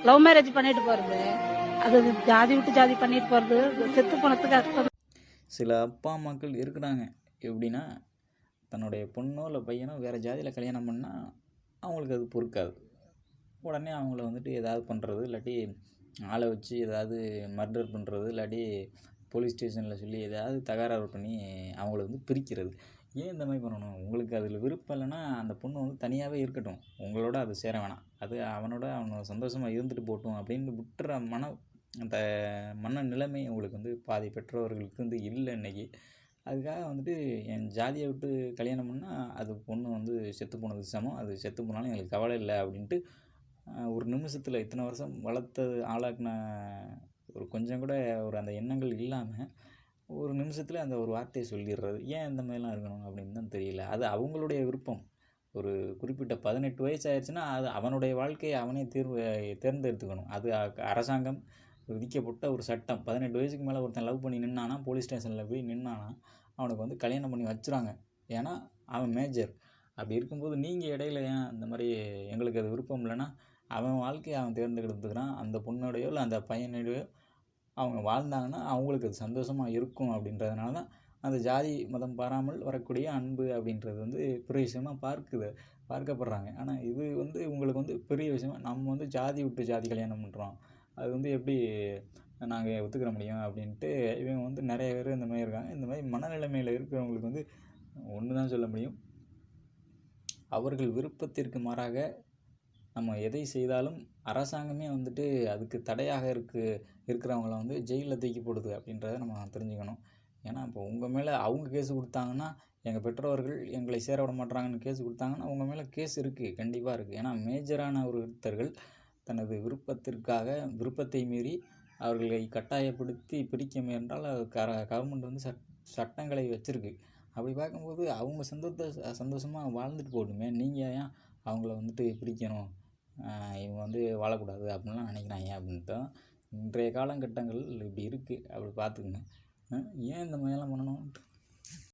Love marriage பண்ணிட்டு போறது, அது ஜாதி விட்டு ஜாதி பண்ணிட்டு போறது, செத்து போனதுக்கு அர்த்தம். சில அப்பா அம்மாக்கள் இருக்கிறாங்க. எப்படின்னா, தன்னுடைய பொண்ணோ இல்லை பையனோ வேறு ஜாதியில் கல்யாணம் பண்ணால் அவங்களுக்கு அது பொறுக்காது. உடனே அவங்கள வந்துட்டு ஏதாவது பண்ணுறது, இல்லாட்டி ஆளை வச்சு ஏதாவது மர்டர் பண்ணுறது, இல்லாட்டி போலீஸ் ஸ்டேஷனில் சொல்லி ஏதாவது தகராறு பண்ணி அவங்கள வந்து பிரிக்கிறது. ஏன் இந்த மாதிரி பண்ணணும்? உங்களுக்கு அதில் விருப்பம் இல்லைன்னா அந்த பொண்ணு வந்து தனியாகவே இருக்கட்டும், உங்களோட அது சேர வேணாம், அது அவனை சந்தோஷமாக இருந்துட்டு போகட்டும் அப்படின்னு விட்டுற அந்த மனநிலைமை உங்களுக்கு வந்து பாதி பெற்றோர்களுக்கு வந்து இல்லை இன்றைக்கி. அதுக்காக வந்துட்டு என் ஜாதியை விட்டு கல்யாணம் பண்ணால் அது பொண்ணு வந்து செத்து போனது சமம், அது செத்து போனாலும் எங்களுக்கு கவலை இல்லை அப்படின்ட்டு ஒரு நிமிஷத்தில் இத்தனை வருஷம் வளர்த்தது ஆளாக்குன ஒரு கொஞ்சம் கூட ஒரு அந்த எண்ணங்கள் இல்லாமல் ஒரு நிமிஷத்தில் அந்த ஒரு வார்த்தையை சொல்லிடுறது. ஏன் இந்த மாதிரிலாம் இருக்கணும் அப்படின்னு தான் தெரியல. அது அவங்களுடைய விருப்பம். ஒரு குறிப்பிட்ட 18 வயசு ஆயிடுச்சுன்னா அது அவனுடைய வாழ்க்கையை அவனே தேர்ந்தெடுத்துக்கணும். அது அரசாங்கம் விதிக்கப்பட்ட ஒரு சட்டம். 18 வயசுக்கு மேலே ஒருத்தன் லவ் பண்ணி நின்னானா, போலீஸ் ஸ்டேஷனில் போய் நின்னானா அவனுக்கு வந்து கல்யாணம் பண்ணி வச்சுறாங்க. ஏன்னா அவன் மேஜர். அப்படி இருக்கும்போது நீங்கள் இடையில ஏன் இந்த மாதிரி எங்களுக்கு அது விருப்பம் இல்லைன்னா, அவன் வாழ்க்கையை அவன் தேர்ந்தெடுத்துக்கிறான். அந்த பொண்ணோடையோ இல்லை அந்த பையனோடையோ அவங்க வாழ்ந்தாங்கன்னா அவங்களுக்கு அது சந்தோஷமாக இருக்கும். அப்படின்றதுனால தான் அந்த ஜாதி மதம் பாராமல் வரக்கூடிய அன்பு அப்படின்றது வந்து பெரிய விஷயமாக பார்க்கப்படுறாங்க. ஆனால் இது வந்து உங்களுக்கு வந்து பெரிய விஷயமா நம்ம வந்து ஜாதி விட்டு ஜாதி கல்யாணம் பண்ணுறோம், அது வந்து எப்படி நாங்கள் ஒத்துக்கிற முடியும் அப்படின்ட்டு இவங்க வந்து நிறைய பேர் இந்த மாதிரி இருக்காங்க. இந்த மாதிரி மனநிலைமையில் இருக்கிறவங்களுக்கு வந்து ஒன்று தான் சொல்ல முடியும், அவர்கள் விருப்பத்திற்கு மாறாக நம்ம எதை செய்தாலும் அரசாங்கமே வந்துட்டு அதுக்கு தடையாக இருக்கிறவங்கள வந்து ஜெயிலில் தூக்கி போடுது அப்படின்றத நம்ம தெரிஞ்சுக்கணும். ஏன்னா இப்போ உங்கள் மேலே அவங்க கேஸ் கொடுத்தாங்கன்னா, எங்கள் பெற்றோர்கள் எங்களை சேர விட மாட்டாங்கன்னு கேஸ் கொடுத்தாங்கன்னா உங்கள் மேலே கேஸ் இருக்குது, கண்டிப்பாக இருக்குது. ஏன்னா மேஜரான ஒருத்தர்கள் தனது விருப்பத்தை மீறி அவர்களை கட்டாயப்படுத்தி பிரிக்க முயன்றால் கவர்மெண்ட் வந்து சட்டங்களை வச்சுருக்கு. அப்படி பார்க்கும்போது அவங்க சந்தோஷமாக வாழ்ந்துட்டு போகட்டுமே. நீங்கள் ஏன் அவங்கள வந்துட்டு பிரிக்கணும், இவங்க வந்து வாழக்கூடாது அப்படின்லாம் நினைக்கிறாங்க அப்படின்ட்டு இன்றைய காலகட்டங்கள் இப்படி இருக்குது. அப்படி பார்த்துக்குங்க. ஏன் இந்த மாதிரிலாம் பண்ணணும்?